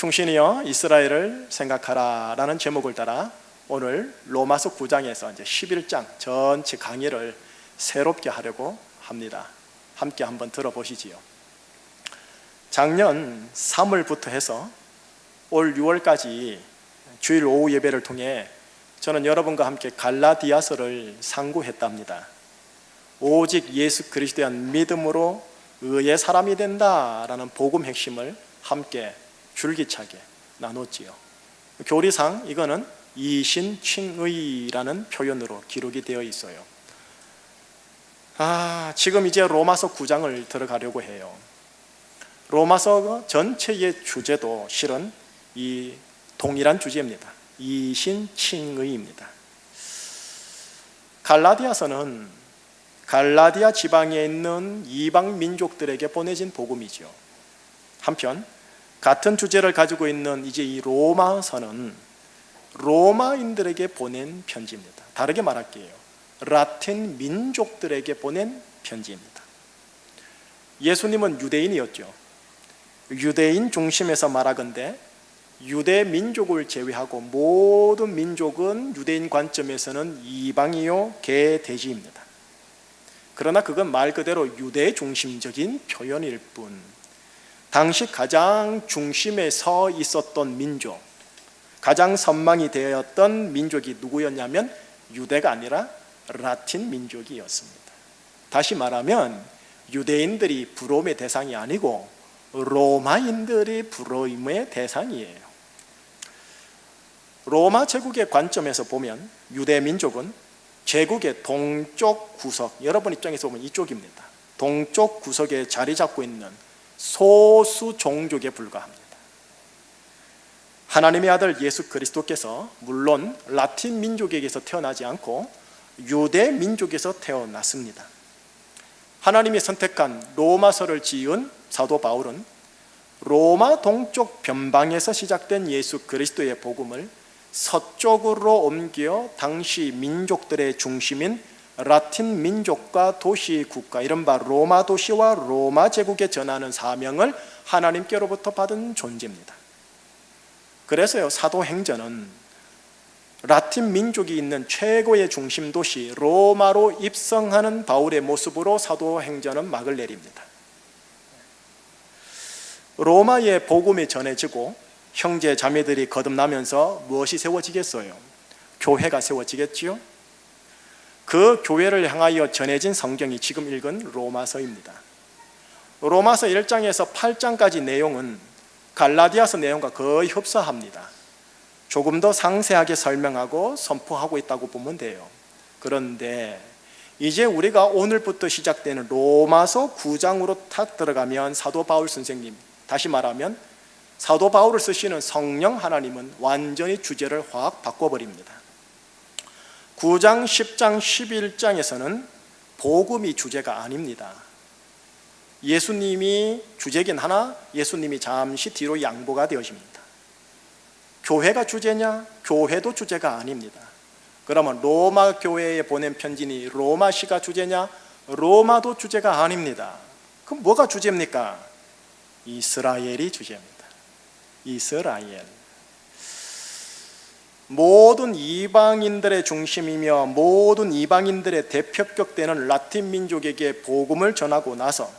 충신이여 이스라엘을 생각하라 라는 제목을 따라 오늘 로마서 9장에서 이제 11장 전체 강의를 새롭게 하려고 합니다. 함께 한번 들어보시지요. 작년 3월부터 해서 올 6월까지 주일 오후 예배를 통해 저는 여러분과 함께 갈라디아서를 상고했답니다. 오직 예수 그리스도에 대한 믿음으로 의의 사람이 된다라는 복음 핵심을 함께 줄기차게 나눴지요. 교리상 이거는 이신칭의라는 표현으로 기록이 되어 있어요. 지금 이제 로마서 9장을 들어가려고 해요. 로마서 전체의 주제도 실은 이 동일한 주제입니다. 이신칭의입니다. 갈라디아서는 갈라디아 지방에 있는 이방 민족들에게 보내진 복음이죠. 한편 같은 주제를 가지고 있는 이제 이 로마서는 로마인들에게 보낸 편지입니다. 다르게 말할게요. 라틴 민족들에게 보낸 편지입니다. 예수님은 유대인이었죠. 유대인 중심에서 말하건대 유대 민족을 제외하고 모든 민족은 유대인 관점에서는 이방이요 개돼지입니다. 그러나 그건 말 그대로 유대 중심적인 표현일 뿐, 당시 가장 중심에 서 있었던 민족, 가장 선망이 되었던 민족이 누구였냐면 유대가 아니라 라틴 민족이었습니다. 다시 말하면 유대인들이 부러움의 대상이 아니고 로마인들이 부러움의 대상이에요. 로마 제국의 관점에서 보면 유대 민족은 제국의 동쪽 구석, 여러분 입장에서 보면 이쪽입니다. 동쪽 구석에 자리 잡고 있는 소수 종족에 불과합니다. 하나님의 아들 예수 그리스도께서 물론 라틴 민족에게서 태어나지 않고 유대 민족에서 태어났습니다. 하나님이 선택한 로마서를 지은 사도 바울은 로마 동쪽 변방에서 시작된 예수 그리스도의 복음을 서쪽으로 옮겨 당시 민족들의 중심인 라틴 민족과 도시 국가, 이른바 로마 도시와 로마 제국에 전하는 사명을 하나님께로부터 받은 존재입니다. 그래서요, 사도행전은 라틴 민족이 있는 최고의 중심 도시 로마로 입성하는 바울의 모습으로 사도행전은 막을 내립니다. 로마의 복음이 전해지고 형제 자매들이 거듭나면서 무엇이 세워지겠어요? 교회가 세워지겠지요? 그 교회를 향하여 전해진 성경이 지금 읽은 로마서입니다. 로마서 1장에서 8장까지 내용은 갈라디아서 내용과 거의 흡사합니다. 조금 더 상세하게 설명하고 선포하고 있다고 보면 돼요. 그런데 이제 우리가 오늘부터 시작되는 로마서 9장으로 탁 들어가면 사도 바울 선생님, 다시 말하면 사도 바울을 쓰시는 성령 하나님은 완전히 주제를 확 바꿔버립니다. 9장, 10장, 11장에서는 복음이 주제가 아닙니다. 예수님이 주제긴 하나 예수님이 잠시 뒤로 양보가 되어집니다. 교회가 주제냐? 교회도 주제가 아닙니다. 그러면 로마 교회에 보낸 편지니 로마시가 주제냐? 로마도 주제가 아닙니다. 그럼 뭐가 주제입니까? 이스라엘이 주제입니다. 이스라엘. 모든 이방인들의 중심이며 모든 이방인들의 대표격 되는 라틴 민족에게 복음을 전하고 나서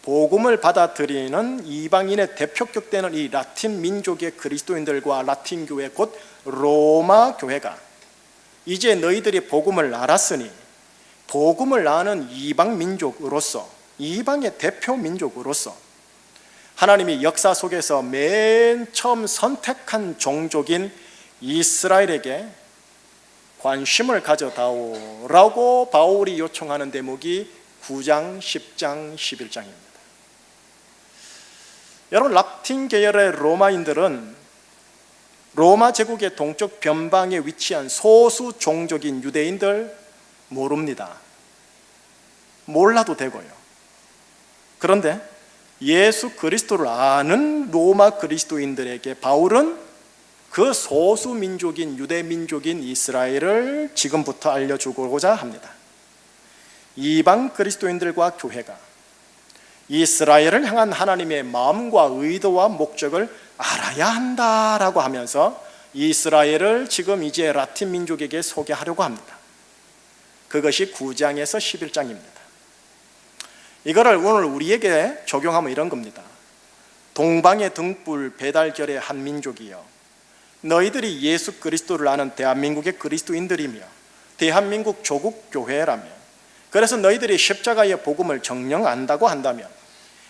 복음을 받아들이는 이방인의 대표격 되는 이 라틴 민족의 그리스도인들과 라틴 교회 곧 로마 교회가 이제 너희들이 복음을 알았으니 복음을 아는 이방 민족으로서, 이방의 대표 민족으로서 하나님이 역사 속에서 맨 처음 선택한 종족인 이스라엘에게 관심을 가져다오라고 바울이 요청하는 대목이 9장, 10장, 11장입니다. 여러분, 라틴 계열의 로마인들은 로마 제국의 동쪽 변방에 위치한 소수 종족인 유대인들 모릅니다. 몰라도 되고요. 그런데 예수 그리스도를 아는 로마 그리스도인들에게 바울은 그 소수 민족인 유대 민족인 이스라엘을 지금부터 알려주고자 합니다. 이방 그리스도인들과 교회가 이스라엘을 향한 하나님의 마음과 의도와 목적을 알아야 한다라고 하면서 이스라엘을 지금 이제 라틴 민족에게 소개하려고 합니다. 그것이 9장에서 11장입니다. 이거를 오늘 우리에게 적용하면 이런 겁니다. 동방의 등불 배달결의 한 민족이요, 너희들이 예수 그리스도를 아는 대한민국의 그리스도인들이며 대한민국 조국 교회라며, 그래서 너희들이 십자가의 복음을 정녕 안다고 한다면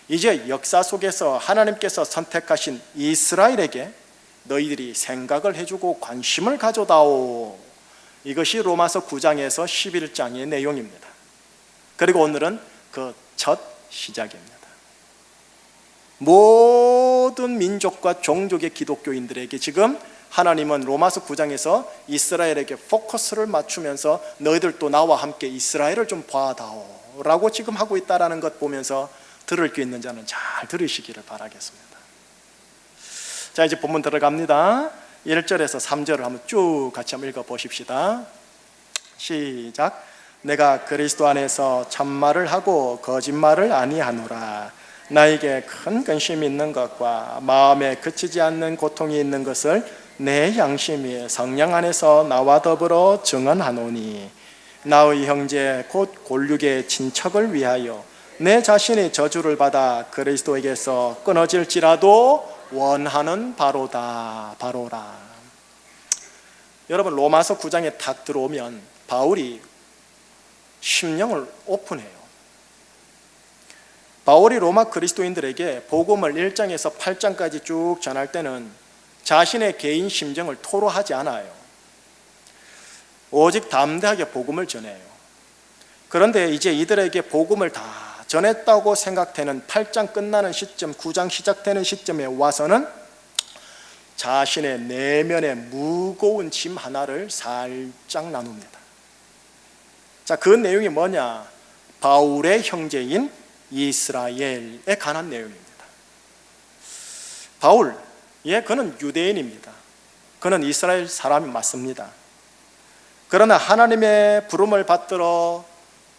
이제 역사 속에서 하나님께서 선택하신 이스라엘에게 너희들이 생각을 해주고 관심을 가져다오. 이것이 로마서 9장에서 11장의 내용입니다. 그리고 오늘은 그 첫 시작입니다. 모든 민족과 종족의 기독교인들에게 지금 하나님은 로마서 9장에서 이스라엘에게 포커스를 맞추면서 너희들도 나와 함께 이스라엘을 좀 봐다오 라고 지금 하고 있다는 것 보면서 들을 게 있는 자는 잘 들으시기를 바라겠습니다. 자, 이제 본문 들어갑니다. 1절에서 3절을 한번 쭉 같이 한번 읽어보십시다. 시작. 내가 그리스도 안에서 참말을 하고 거짓말을 아니하노라. 나에게 큰 근심이 있는 것과 마음에 그치지 않는 고통이 있는 것을 내 양심이 성령 안에서 나와 더불어 증언하노니, 나의 형제 곧 골육의 친척을 위하여 내 자신이 저주를 받아 그리스도에게서 끊어질지라도 원하는 바로다. 바로라. 여러분, 로마서 9장에 탁 들어오면 바울이 심령을 오픈해요. 바울이 로마 그리스도인들에게 복음을 1장에서 8장까지 쭉 전할 때는 자신의 개인 심정을 토로하지 않아요. 오직 담대하게 복음을 전해요. 그런데 이제 이들에게 복음을 다 전했다고 생각되는 8장 끝나는 시점, 9장 시작되는 시점에 와서는 자신의 내면의 무거운 짐 하나를 살짝 나눕니다. 자, 그 내용이 뭐냐? 바울의 형제인 이스라엘에 관한 내용입니다. 바울, 그는 유대인입니다. 그는 이스라엘 사람이 맞습니다. 그러나 하나님의 부름을 받들어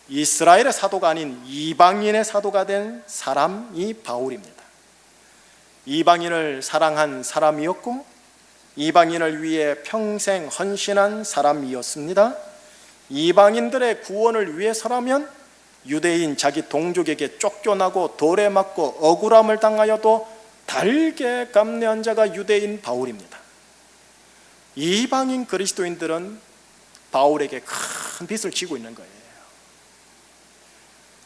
이스라엘의 사도가 아닌 이방인의 사도가 된 사람이 바울입니다. 이방인을 사랑한 사람이었고 이방인을 위해 평생 헌신한 사람이었습니다. 이방인들의 구원을 위해서라면 유대인 자기 동족에게 쫓겨나고 돌에 맞고 억울함을 당하여도 달게 감내한 자가 유대인 바울입니다. 이방인 그리스도인들은 바울에게 큰 빚을 지고 있는 거예요.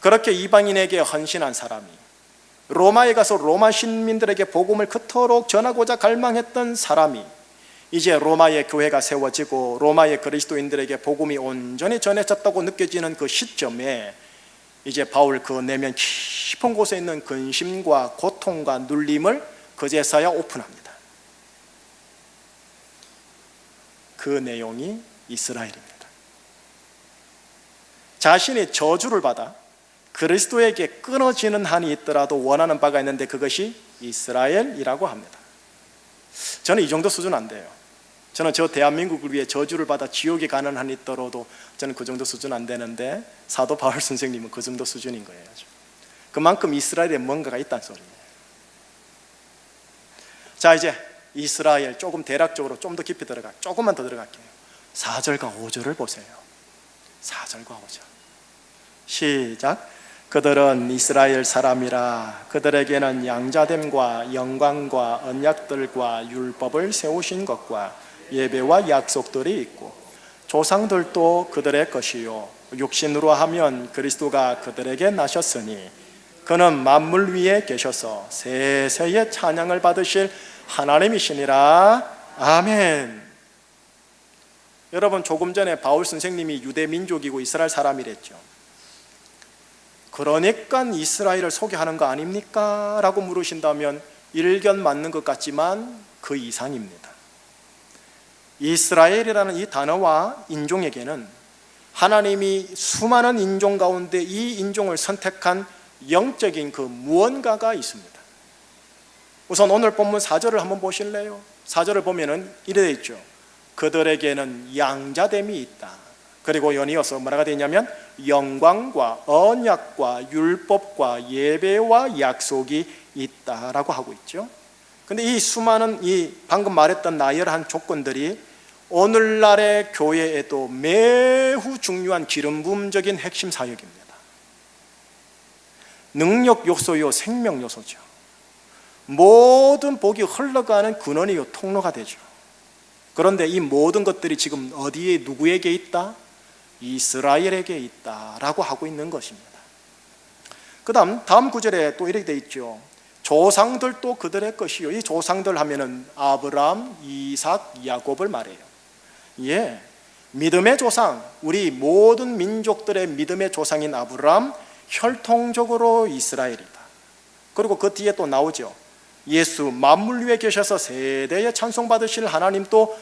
그렇게 이방인에게 헌신한 사람이 로마에 가서 로마 시민들에게 복음을 그토록 전하고자 갈망했던 사람이 이제 로마의 교회가 세워지고 로마의 그리스도인들에게 복음이 온전히 전해졌다고 느껴지는 그 시점에 이제 바울 그 내면 깊은 곳에 있는 근심과 고통과 눌림을 그제서야 오픈합니다. 그 내용이 이스라엘입니다. 자신이 저주를 받아 그리스도에게 끊어지는 한이 있더라도 원하는 바가 있는데 그것이 이스라엘이라고 합니다. 저는 이 정도 수준 안 돼요. 저는 저 대한민국을 위해 저주를 받아 지옥에 가는 한이 있더라도 저는 그 정도 수준 안 되는데 사도 바울 선생님은 그 정도 수준인 거예요. 그만큼 이스라엘에 뭔가가 있다는 소리예요. 자, 이제 이스라엘 조금 대략적으로 좀 더 깊이 조금만 더 들어갈게요. 4절과 5절을 보세요. 4절과 5절 시작. 그들은 이스라엘 사람이라. 그들에게는 양자됨과 영광과 언약들과 율법을 세우신 것과 예배와 약속들이 있고 조상들도 그들의 것이요 육신으로 하면 그리스도가 그들에게 나셨으니 그는 만물 위에 계셔서 세세의 찬양을 받으실 하나님이시니라. 아멘. 여러분, 조금 전에 바울 선생님이 유대 민족이고 이스라엘 사람이랬죠. 그러니까 이스라엘을 소개하는 거 아닙니까? 라고 물으신다면 일견 맞는 것 같지만 그 이상입니다. 이스라엘이라는 이 단어와 인종에게는 하나님이 수많은 인종 가운데 이 인종을 선택한 영적인 그 무언가가 있습니다. 우선 오늘 본문 4절을 한번 보실래요? 4절을 보면은 이래 되어 있죠. 그들에게는 양자됨이 있다. 그리고 연이어서 뭐라가 되냐면 영광과 언약과 율법과 예배와 약속이 있다라고 하고 있죠. 근데 이 수많은 이 방금 말했던 나열한 조건들이 오늘날의 교회에도 매우 중요한 기름부음적인 핵심 사역입니다. 능력 요소요, 생명 요소죠. 모든 복이 흘러가는 근원이요, 통로가 되죠. 그런데 이 모든 것들이 지금 어디에 누구에게 있다? 이스라엘에게 있다라고 하고 있는 것입니다. 그 다음 구절에 또 이렇게 돼 있죠. 조상들도 그들의 것이요. 이 조상들 하면은 아브라함, 이삭, 야곱을 말해요. 예, 믿음의 조상, 우리 모든 민족들의 믿음의 조상인 아브라함, 혈통적으로 이스라엘이다. 그리고 그 뒤에 또 나오죠. 예수 만물 위에 계셔서 세대에 찬송받으실 하나님 또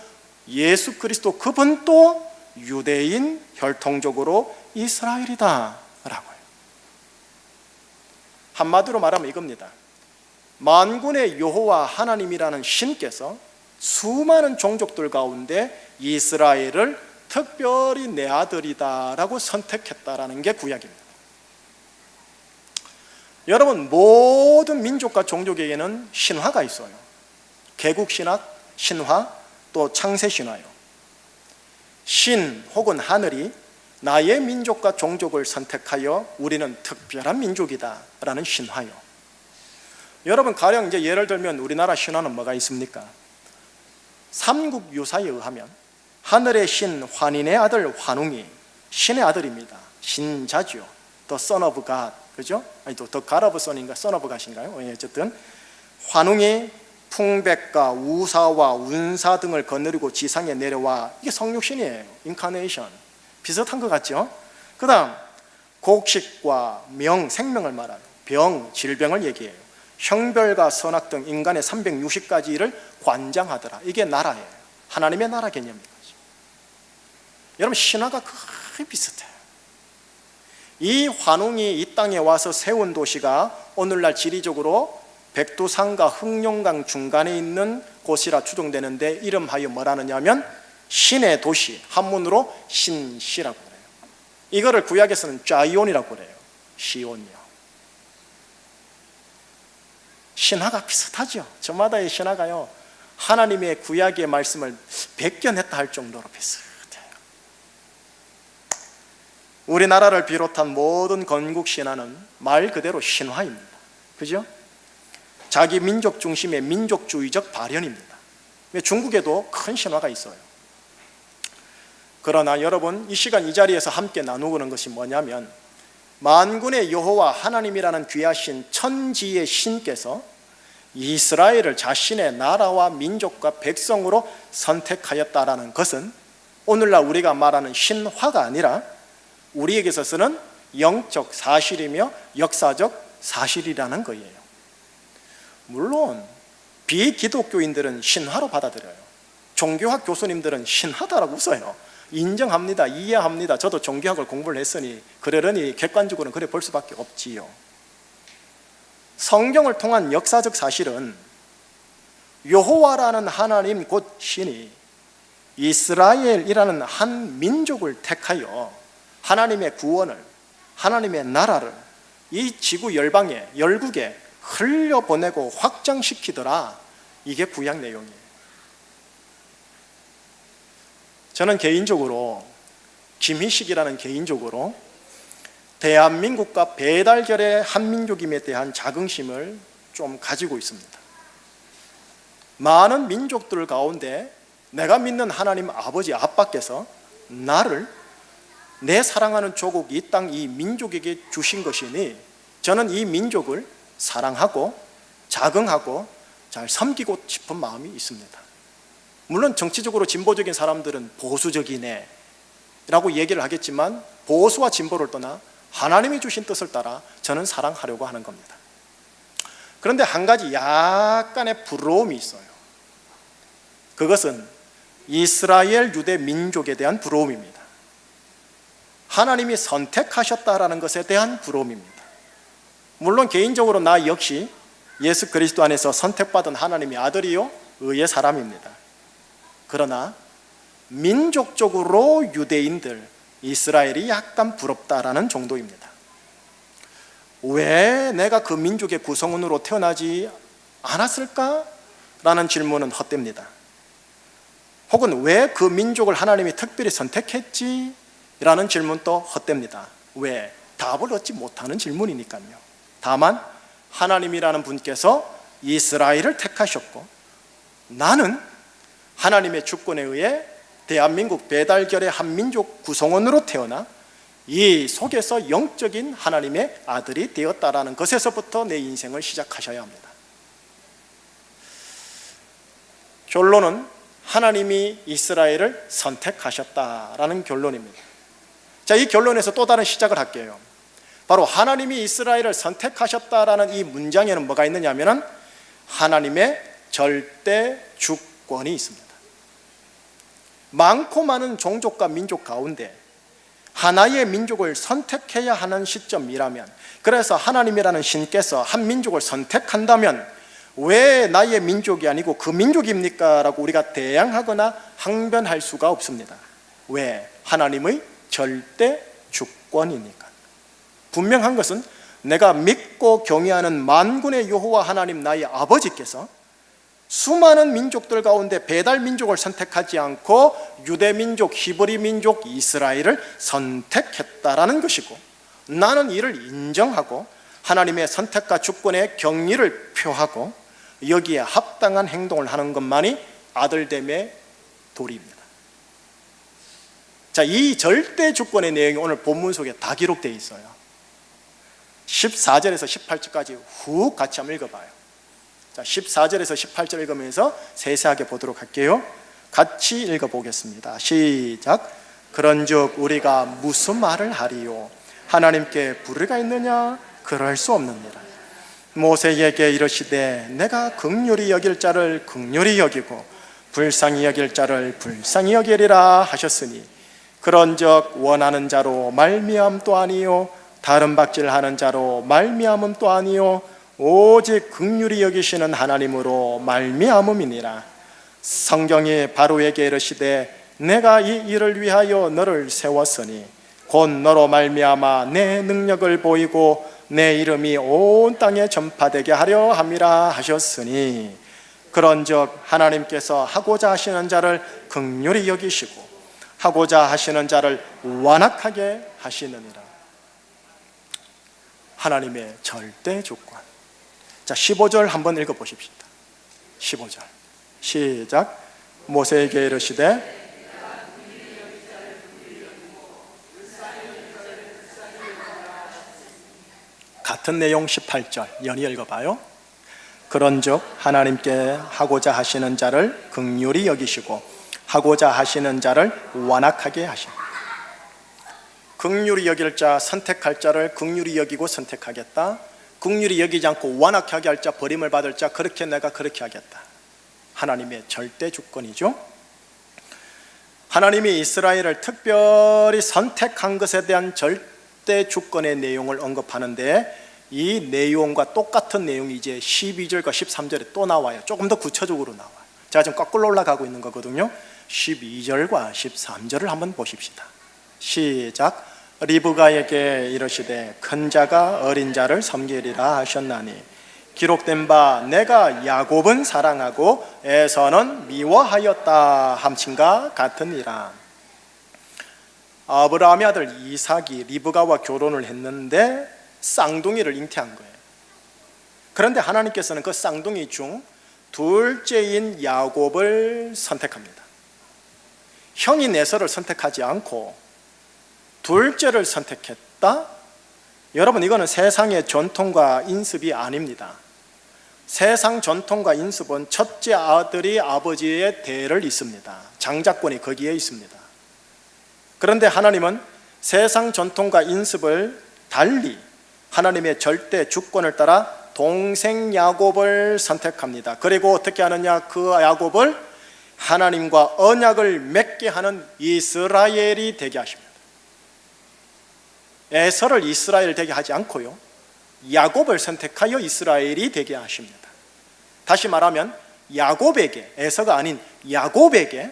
예수 그리스도 그분도 유대인 혈통적으로 이스라엘이다 라고요. 한마디로 말하면 이겁니다. 만군의 여호와 하나님이라는 신께서 수많은 종족들 가운데 이스라엘을 특별히 내 아들이다라고 선택했다라는 게 구약입니다. 여러분, 모든 민족과 종족에게는 신화가 있어요. 개국신학, 신화, 또 창세신화요. 신 혹은 하늘이 나의 민족과 종족을 선택하여 우리는 특별한 민족이다 라는 신화요. 여러분, 가령 이제 예를 들면 우리나라 신화는 뭐가 있습니까? 삼국유사에 의하면 하늘의 신 환인의 아들 환웅이 신의 아들입니다. 신자죠. The son of God, 그죠? 아니 또 The God of Son인가 Son of God인가요? 어쨌든 환웅이 풍백과 우사와 운사 등을 거느리고 지상에 내려와, 이게 성육신이에요. 인카네이션 비슷한 것 같죠? 그 다음 곡식과 명, 생명을 말하요. 병, 질병을 얘기해요. 형별과 선악 등 인간의 360가지를 관장하더라. 이게 나라예요. 하나님의 나라 개념입니다. 여러분, 신화가 거의 비슷해요. 이 환웅이 이 땅에 와서 세운 도시가 오늘날 지리적으로 백두산과 흑룡강 중간에 있는 곳이라 추정되는데 이름하여 뭐라느냐 하면 신의 도시, 한문으로 신시라고 그래요. 이거를 구약에서는 자이온이라고 그래요. 시온이요. 신화가 비슷하죠. 저마다의 신화가요, 하나님의 구약의 말씀을 베껴냈다 할 정도로 비슷해요. 우리나라를 비롯한 모든 건국 신화는 말 그대로 신화입니다. 그죠? 자기 민족 중심의 민족주의적 발현입니다. 중국에도 큰 신화가 있어요. 그러나 여러분, 이 시간 이 자리에서 함께 나누는 것이 뭐냐면 만군의 여호와 하나님이라는 귀하신 천지의 신께서 이스라엘을 자신의 나라와 민족과 백성으로 선택하였다라는 것은 오늘날 우리가 말하는 신화가 아니라 우리에게 있어서는 영적 사실이며 역사적 사실이라는 거예요. 물론 비기독교인들은 신화로 받아들여요. 종교학 교수님들은 신화다라고 웃어요. 인정합니다. 이해합니다. 저도 종교학을 공부를 했으니 그러려니 객관적으로는 그래 볼 수밖에 없지요. 성경을 통한 역사적 사실은 여호와라는 하나님 곧 신이 이스라엘이라는 한 민족을 택하여 하나님의 구원을, 하나님의 나라를 이 지구 열방에, 열국에 흘려보내고 확장시키더라. 이게 구약 내용이에요. 저는 개인적으로 김희식이라는 개인적으로 대한민국과 배달결의 한민족임에 대한 자긍심을 좀 가지고 있습니다. 많은 민족들 가운데 내가 믿는 하나님 아버지 아빠께서 나를 내 사랑하는 조국 이 땅 이 민족에게 주신 것이니 저는 이 민족을 사랑하고 자긍하고 잘 섬기고 싶은 마음이 있습니다. 물론 정치적으로 진보적인 사람들은 보수적이네 라고 얘기를 하겠지만 보수와 진보를 떠나 하나님이 주신 뜻을 따라 저는 사랑하려고 하는 겁니다. 그런데 한 가지 약간의 부러움이 있어요. 그것은 이스라엘 유대 민족에 대한 부러움입니다. 하나님이 선택하셨다라는 것에 대한 부러움입니다. 물론 개인적으로 나 역시 예수 그리스도 안에서 선택받은 하나님의 아들이요 의의 사람입니다. 그러나 민족적으로 유대인들, 이스라엘이 약간 부럽다라는 정도입니다. 왜 내가 그 민족의 구성원으로 태어나지 않았을까? 라는 질문은 헛됩니다. 혹은 왜 그 민족을 하나님이 특별히 선택했지? 라는 질문도 헛됩니다. 왜? 답을 얻지 못하는 질문이니까요. 다만 하나님이라는 분께서 이스라엘을 택하셨고, 나는 하나님의 주권에 의해 대한민국 배달결의 한 민족 구성원으로 태어나 이 속에서 영적인 하나님의 아들이 되었다라는 것에서부터 내 인생을 시작하셔야 합니다. 결론은 하나님이 이스라엘을 선택하셨다라는 결론입니다. 자, 이 결론에서 또 다른 시작을 할게요. 바로 하나님이 이스라엘을 선택하셨다라는 이 문장에는 뭐가 있느냐 하면은 하나님의 절대 주권이 있습니다. 많고 많은 종족과 민족 가운데 하나의 민족을 선택해야 하는 시점이라면, 그래서 하나님이라는 신께서 한 민족을 선택한다면 왜 나의 민족이 아니고 그 민족입니까? 라고 우리가 대항하거나 항변할 수가 없습니다. 왜? 하나님의 절대 주권이니까. 분명한 것은 내가 믿고 경외하는 만군의 여호와 하나님 나의 아버지께서 수많은 민족들 가운데 배달 민족을 선택하지 않고 유대 민족, 히브리 민족, 이스라엘을 선택했다라는 것이고, 나는 이를 인정하고 하나님의 선택과 주권에 경의를 표하고 여기에 합당한 행동을 하는 것만이 아들됨의 도리입니다. 자, 이 절대 주권의 내용이 오늘 본문 속에 다 기록되어 있어요. 14절에서 18절까지 훅 같이 한번 읽어봐요. 자, 14절에서 18절 읽으면서 세세하게 보도록 할게요. 같이 읽어보겠습니다. 시작. 그런즉 우리가 무슨 말을 하리요? 하나님께 불의가 있느냐? 그럴 수 없느니라. 모세에게 이르시되 내가 긍휼히 여길 자를 긍휼히 여기고 불쌍히 여길 자를 불쌍히 여기리라 하셨으니, 그런즉 원하는 자로 말미암도 아니요 다른 박질하는 자로 말미암음 또 아니요 오직 긍휼히 여기시는 하나님으로 말미암음이니라. 성경이 바로에게 이르시되 내가 이 일을 위하여 너를 세웠으니 곧 너로 말미암아 내 능력을 보이고 내 이름이 온 땅에 전파되게 하려 함이라 하셨으니, 그런즉 하나님께서 하고자 하시는 자를 긍휼히 여기시고 하고자 하시는 자를 완악하게 하시느니라. 하나님의 절대 주권. 자, 15절 한번 읽어보십시다. 15절 시작. 모세에게 이르시되 같은 내용 18절 연이 읽어봐요. 그런즉 하나님께 하고자 하시는 자를 긍휼히 여기시고 하고자 하시는 자를 완악하게 하시니. 긍휼히 여길 자, 선택할 자를 긍휼히 여기고 선택하겠다. 긍휼히 여기지 않고 완악하게 할 자, 버림을 받을 자, 그렇게 내가 그렇게 하겠다. 하나님의 절대 주권이죠. 하나님이 이스라엘을 특별히 선택한 것에 대한 절대 주권의 내용을 언급하는데, 이 내용과 똑같은 내용이 이제 12절과 13절에 또 나와요. 조금 더 구체적으로 나와요. 제가 지금 거꾸로 올라가고 있는 거거든요. 12절과 13절을 한번 보십시다. 시작. 리브가에게 이르시되 큰 자가 어린 자를 섬기리라 하셨나니, 기록된 바 내가 야곱은 사랑하고 에서는 미워하였다 함친과 같으니라. 아브라함의 아들 이삭이 리브가와 결혼을 했는데 쌍둥이를 잉태한 거예요. 그런데 하나님께서는 그 쌍둥이 중 둘째인 야곱을 선택합니다. 형인 에서를 선택하지 않고 둘째를 선택했다? 여러분, 이거는 세상의 전통과 인습이 아닙니다. 세상 전통과 인습은 첫째 아들이 아버지의 대를 잇습니다. 장자권이 거기에 있습니다. 그런데 하나님은 세상 전통과 인습을 달리 하나님의 절대 주권을 따라 동생 야곱을 선택합니다. 그리고 어떻게 하느냐? 그 야곱을 하나님과 언약을 맺게 하는 이스라엘이 되게 하십니다. 에서를 이스라엘 되게 하지 않고요, 야곱을 선택하여 이스라엘이 되게 하십니다. 다시 말하면 야곱에게, 에서가 아닌 야곱에게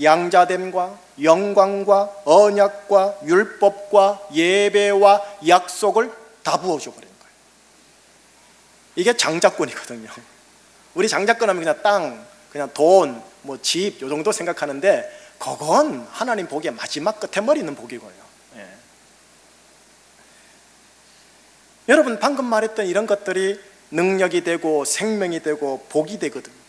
양자됨과 영광과 언약과 율법과 예배와 약속을 다 부어줘 버린 거예요. 이게 장자권이거든요. 우리 장자권 하면 그냥 땅, 그냥 돈, 뭐 집, 요 정도 생각하는데 그건 하나님 복의 마지막 끝에 머리 있는 복이고요. 예. 여러분 방금 말했던 이런 것들이 능력이 되고 생명이 되고 복이 되거든요.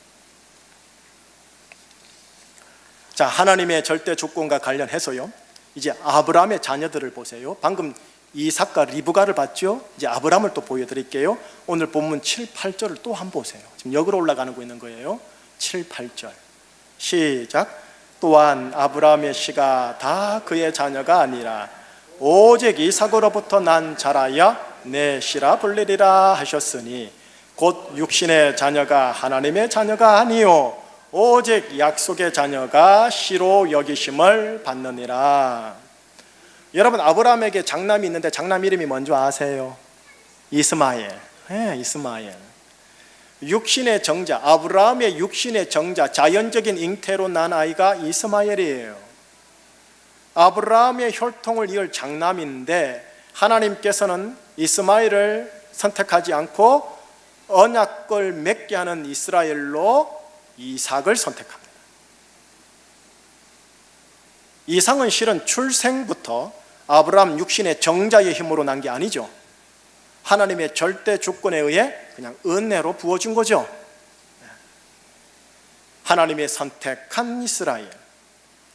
자, 하나님의 절대 주권과 관련해서요, 이제 아브라함의 자녀들을 보세요. 방금 이삭과 리브가를 봤죠? 이제 아브라함을 또 보여드릴게요. 오늘 본문 7, 8절을 또 한번 보세요. 지금 역으로 올라가는 거 있는 거예요. 7, 8절 시작. 또한 아브라함의 씨가 다 그의 자녀가 아니라 오직 이삭으로부터 난 자라야 내 씨라 불리리라 하셨으니 곧 육신의 자녀가 하나님의 자녀가 아니요 오직 약속의 자녀가 씨로 여기심을 받느니라. 여러분 아브라함에게 장남이 있는데 장남 이름이 뭔지 아세요? 이스마엘. 네, 이스마엘. 육신의 정자, 아브라함의 육신의 정자, 자연적인 잉태로 난 아이가 이스마엘이에요. 아브라함의 혈통을 이을 장남인데 하나님께서는 이스마엘을 선택하지 않고 언약을 맺게 하는 이스라엘로 이삭을 선택합니다. 이삭은 실은 출생부터 아브라함 육신의 정자의 힘으로 난 게 아니죠. 하나님의 절대 주권에 의해 그냥 은혜로 부어준 거죠. 하나님의 선택한 이스라엘,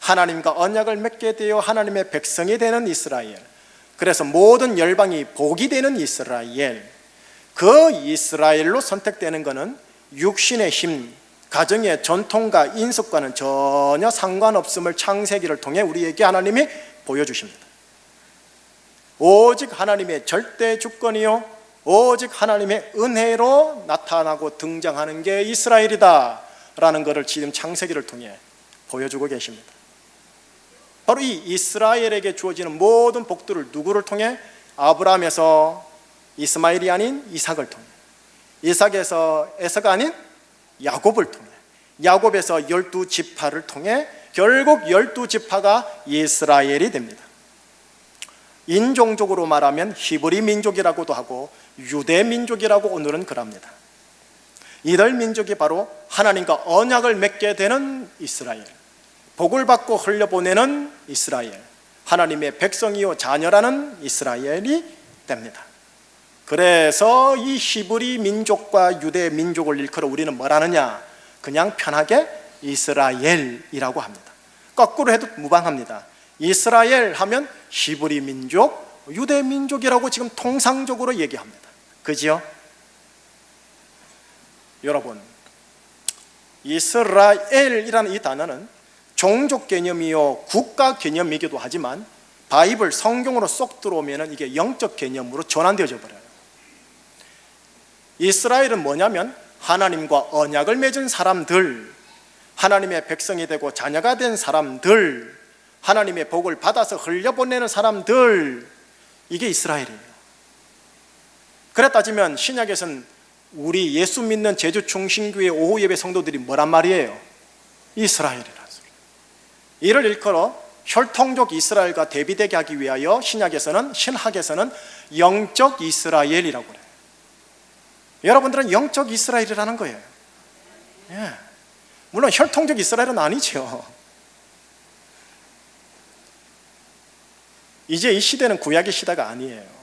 하나님과 언약을 맺게 되어 하나님의 백성이 되는 이스라엘, 그래서 모든 열방이 복이 되는 이스라엘, 그 이스라엘로 선택되는 것은 육신의 힘, 가정의 전통과 인습과는 전혀 상관없음을 창세기를 통해 우리에게 하나님이 보여주십니다. 오직 하나님의 절대 주권이요 오직 하나님의 은혜로 나타나고 등장하는 게 이스라엘이다 라는 것을 지금 창세기를 통해 보여주고 계십니다. 바로 이 이스라엘에게 주어지는 모든 복들을 누구를 통해? 아브라함에서 이스마엘이 아닌 이삭을 통해, 이삭에서 에서가 아닌 야곱을 통해, 야곱에서 12지파를 통해 결국 12지파가 이스라엘이 됩니다. 인종적으로 말하면 히브리 민족이라고도 하고 유대 민족이라고 오늘은 그럽니다. 이들 민족이 바로 하나님과 언약을 맺게 되는 이스라엘, 복을 받고 흘려보내는 이스라엘, 하나님의 백성이요 자녀라는 이스라엘이 됩니다. 그래서 이 히브리 민족과 유대 민족을 일컬어 우리는 뭐라느냐? 그냥 편하게 이스라엘이라고 합니다. 거꾸로 해도 무방합니다. 이스라엘 하면 히브리 민족, 유대 민족이라고 지금 통상적으로 얘기합니다. 그죠? 여러분, 이스라엘이라는 이 단어는 종족 개념이요 국가 개념이기도 하지만 바이블 성경으로 쏙 들어오면 이게 영적 개념으로 전환되어져 버려요. 이스라엘은 뭐냐면 하나님과 언약을 맺은 사람들, 하나님의 백성이 되고 자녀가 된 사람들, 하나님의 복을 받아서 흘려보내는 사람들, 이게 이스라엘이에요. 그래 따지면 신약에서는 우리 예수 믿는 제주충신교회 오후 예배 성도들이 뭐란 말이에요? 이스라엘이라는 소리. 이를 일컬어 혈통적 이스라엘과 대비되게 하기 위하여 신학에서는 영적 이스라엘이라고 그래요. 여러분들은 영적 이스라엘이라는 거예요. 예. 물론 혈통적 이스라엘은 아니죠. 이제 이 시대는 구약의 시대가 아니에요.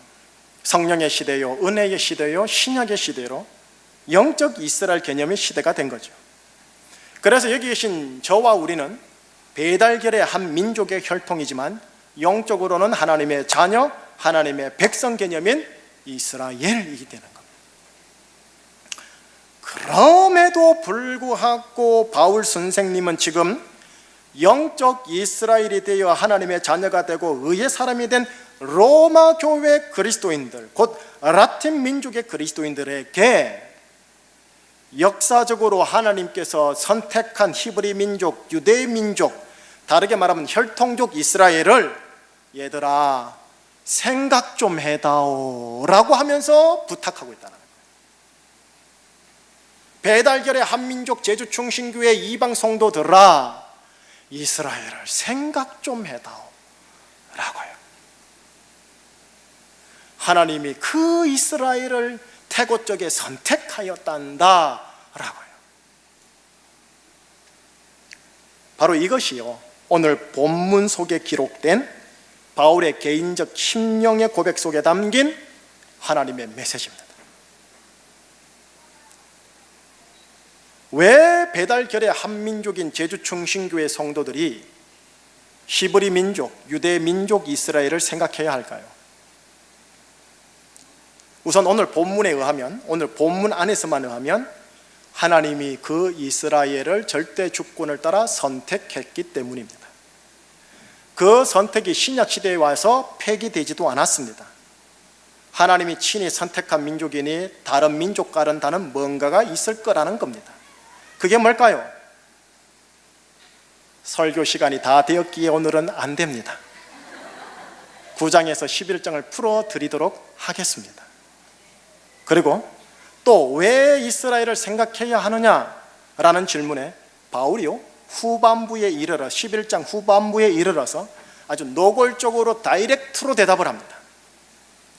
성령의 시대요, 은혜의 시대요, 신약의 시대로 영적 이스라엘 개념의 시대가 된 거죠. 그래서 여기 계신 저와 우리는 배달결의 한 민족의 혈통이지만 영적으로는 하나님의 자녀, 하나님의 백성 개념인 이스라엘이 되는 겁니다. 그럼에도 불구하고 바울 선생님은 지금 영적 이스라엘이 되어 하나님의 자녀가 되고 의의 사람이 된 로마 교회 그리스도인들, 곧 라틴 민족의 그리스도인들에게 역사적으로 하나님께서 선택한 히브리 민족, 유대 민족, 다르게 말하면 혈통적 이스라엘을 얘들아 생각 좀 해다오 라고 하면서 부탁하고 있다는 거예요. 배달결의 한민족 제주충신교회 이방 성도들아 이스라엘을 생각 좀 해다오 라고요. 하나님이 그 이스라엘을 태고 쪽에 선택하였단다 라고요. 바로 이것이요, 오늘 본문 속에 기록된 바울의 개인적 심령의 고백 속에 담긴 하나님의 메시지입니다. 왜 배달결의 한민족인 제주충신교회 성도들이 히브리 민족, 유대 민족 이스라엘을 생각해야 할까요? 우선 오늘 본문에 의하면, 오늘 본문 안에서만 의하면 하나님이 그 이스라엘을 절대 주권을 따라 선택했기 때문입니다. 그 선택이 신약시대에 와서 폐기되지도 않았습니다. 하나님이 친히 선택한 민족이니 다른 민족과는 다른 뭔가가 있을 거라는 겁니다. 그게 뭘까요? 설교 시간이 다 되었기에 오늘은 안 됩니다. 9장에서 11장을 풀어드리도록 하겠습니다. 그리고 또 왜 이스라엘을 생각해야 하느냐라는 질문에 바울이요, 후반부에 이르러 11장 후반부에 이르러서 아주 노골적으로 다이렉트로 대답을 합니다.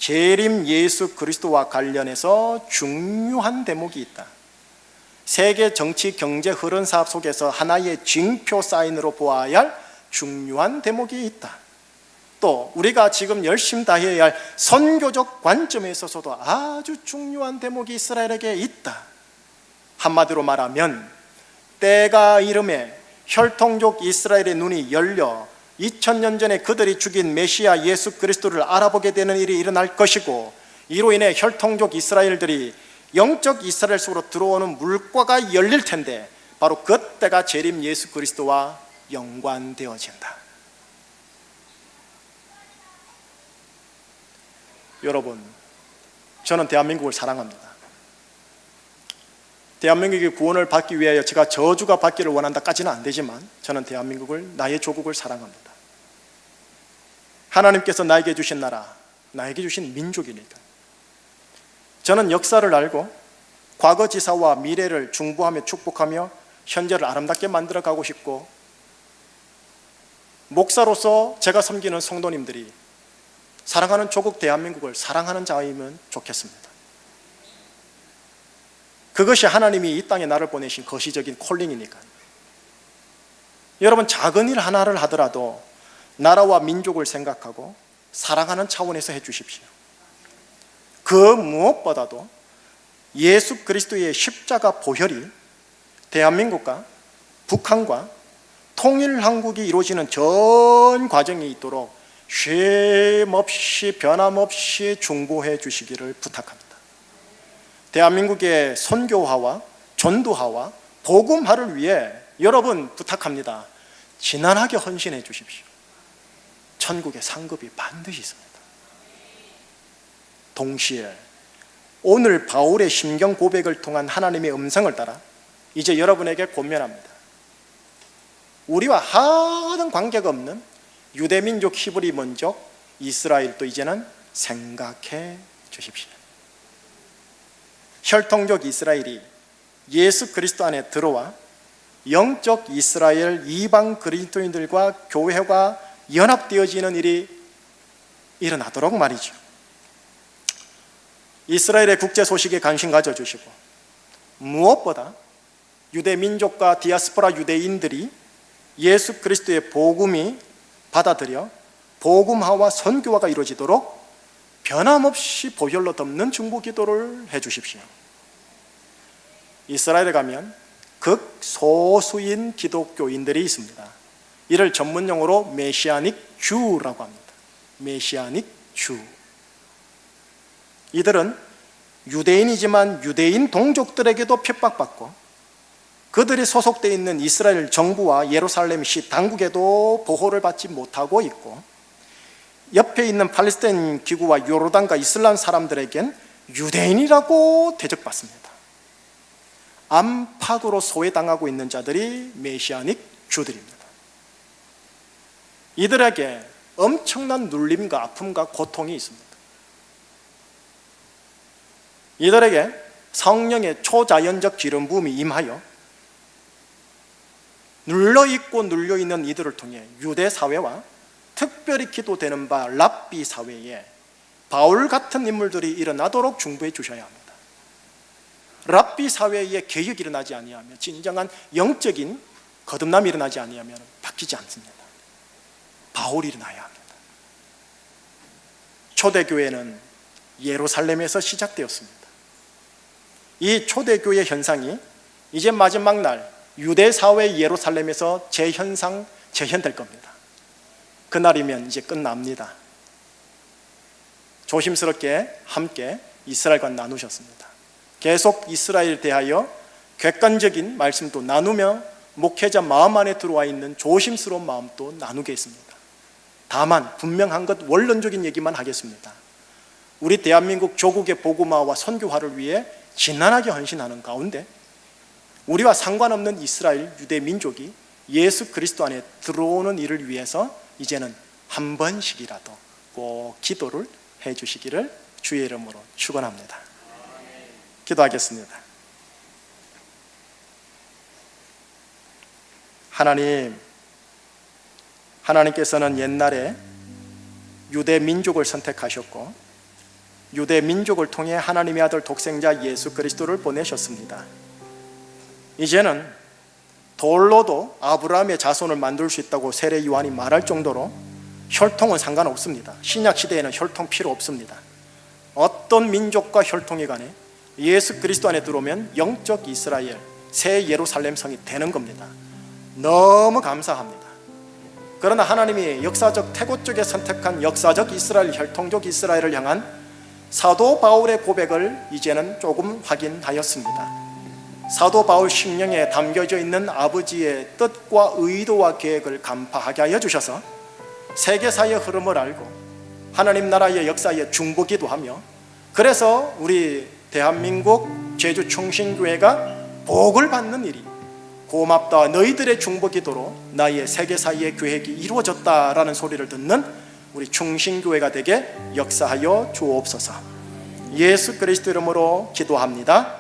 재림 예수 그리스도와 관련해서 중요한 대목이 있다. 세계 정치 경제 흐름 사업 속에서 하나의 징표 사인으로 보아야 할 중요한 대목이 있다. 또 우리가 지금 열심히 다해야 할 선교적 관점에 있어서도 아주 중요한 대목이 이스라엘에게 있다. 한마디로 말하면 때가 이름에 혈통족 이스라엘의 눈이 열려 2000년 전에 그들이 죽인 메시아 예수 그리스도를 알아보게 되는 일이 일어날 것이고, 이로 인해 혈통족 이스라엘들이 영적 이스라엘 속으로 들어오는 물과가 열릴 텐데, 바로 그때가 재림 예수 그리스도와 연관되어진다. 여러분, 저는 대한민국을 사랑합니다. 대한민국의 구원을 받기 위하여 제가 저주가 받기를 원한다까지는 안 되지만, 저는 대한민국을, 나의 조국을 사랑합니다. 하나님께서 나에게 주신 나라, 나에게 주신 민족이니까. 저는 역사를 알고 과거 지사와 미래를 중보하며 축복하며 현재를 아름답게 만들어가고 싶고, 목사로서 제가 섬기는 성도님들이 사랑하는 조국 대한민국을 사랑하는 자이면 좋겠습니다. 그것이 하나님이 이 땅에 나를 보내신 거시적인 콜링이니까요. 여러분, 작은 일 하나를 하더라도 나라와 민족을 생각하고 사랑하는 차원에서 해주십시오. 그 무엇보다도 예수 그리스도의 십자가 보혈이 대한민국과 북한과 통일한국이 이루어지는 전 과정이 있도록 쉼없이 변함없이 중보해 주시기를 부탁합니다. 대한민국의 선교화와 전도화와 복음화를 위해 여러분 부탁합니다. 지난하게 헌신해 주십시오. 천국의 상급이 반드시 있습니다. 동시에 오늘 바울의 심경 고백을 통한 하나님의 음성을 따라 이제 여러분에게 권면합니다. 우리와 하등 관계가 없는 유대민족, 히브리 민족, 이스라엘도 이제는 생각해 주십시오. 혈통적 이스라엘이 예수 그리스도 안에 들어와 영적 이스라엘 이방 그리스도인들과 교회가 연합되어지는 일이 일어나도록 말이죠. 이스라엘의 국제 소식에 관심 가져주시고, 무엇보다 유대민족과 디아스포라 유대인들이 예수 그리스도의 복음이 받아들여 복음화와 선교화가 이루어지도록 변함없이 보혈로 덮는 중보 기도를 해주십시오. 이스라엘에 가면 극소수인 기독교인들이 있습니다. 이를 전문용어로 메시아닉 주라고 합니다. 메시아닉 주. 이들은 유대인이지만 유대인 동족들에게도 핍박받고 그들이 소속되어 있는 이스라엘 정부와 예루살렘시 당국에도 보호를 받지 못하고 있고, 옆에 있는 팔레스타인 기구와 요르단과 이슬람 사람들에겐 유대인이라고 대접받습니다. 안팎으로 소외당하고 있는 자들이 메시아닉 주들입니다. 이들에게 엄청난 눌림과 아픔과 고통이 있습니다. 이들에게 성령의 초자연적 기름 부음이 임하여 눌러있고 눌려있는 이들을 통해 유대 사회와 특별히 기도되는 바 랍비 사회에 바울 같은 인물들이 일어나도록 중보해 주셔야 합니다. 랍비 사회에 개혁이 일어나지 아니하며 진정한 영적인 거듭남이 일어나지 아니하면 바뀌지 않습니다. 바울이 일어나야 합니다. 초대교회는 예루살렘에서 시작되었습니다. 이 초대교회 현상이 이제 마지막 날 유대 사회 예루살렘에서 재현될 겁니다. 그날이면 이제 끝납니다. 조심스럽게 함께 이스라엘과 나누셨습니다. 계속 이스라엘에 대하여 객관적인 말씀도 나누며 목회자 마음 안에 들어와 있는 조심스러운 마음도 나누겠습니다. 다만 분명한 것 원론적인 얘기만 하겠습니다. 우리 대한민국 조국의 복음화와 선교화를 위해 진난하게 헌신하는 가운데 우리와 상관없는 이스라엘 유대 민족이 예수 그리스도 안에 들어오는 일을 위해서 이제는 한 번씩이라도 꼭 기도를 해 주시기를 주의 이름으로 축원합니다. 기도하겠습니다. 하나님께서는 옛날에 유대 민족을 선택하셨고 유대 민족을 통해 하나님의 아들 독생자 예수 그리스도를 보내셨습니다. 이제는 돌로도 아브라함의 자손을 만들 수 있다고 세례 요한이 말할 정도로 혈통은 상관없습니다. 신약 시대에는 혈통 필요 없습니다. 어떤 민족과 혈통이 간에 예수 그리스도 안에 들어오면 영적 이스라엘, 새 예루살렘 성이 되는 겁니다. 너무 감사합니다. 그러나 하나님이 역사적 태고 쪽에 선택한 역사적 이스라엘, 혈통적 이스라엘을 향한 사도 바울의 고백을 이제는 조금 확인하였습니다. 사도 바울 심령에 담겨져 있는 아버지의 뜻과 의도와 계획을 간파하게 하여 주셔서 세계사의 흐름을 알고 하나님 나라의 역사에 중보기도 하며, 그래서 우리 대한민국 제주 충신교회가 복을 받는 일이, 고맙다 너희들의 중보기도로 나의 세계사의 계획이 이루어졌다라는 소리를 듣는 우리 충신교회가 되게 역사하여 주옵소서. 예수 그리스도 이름으로 기도합니다.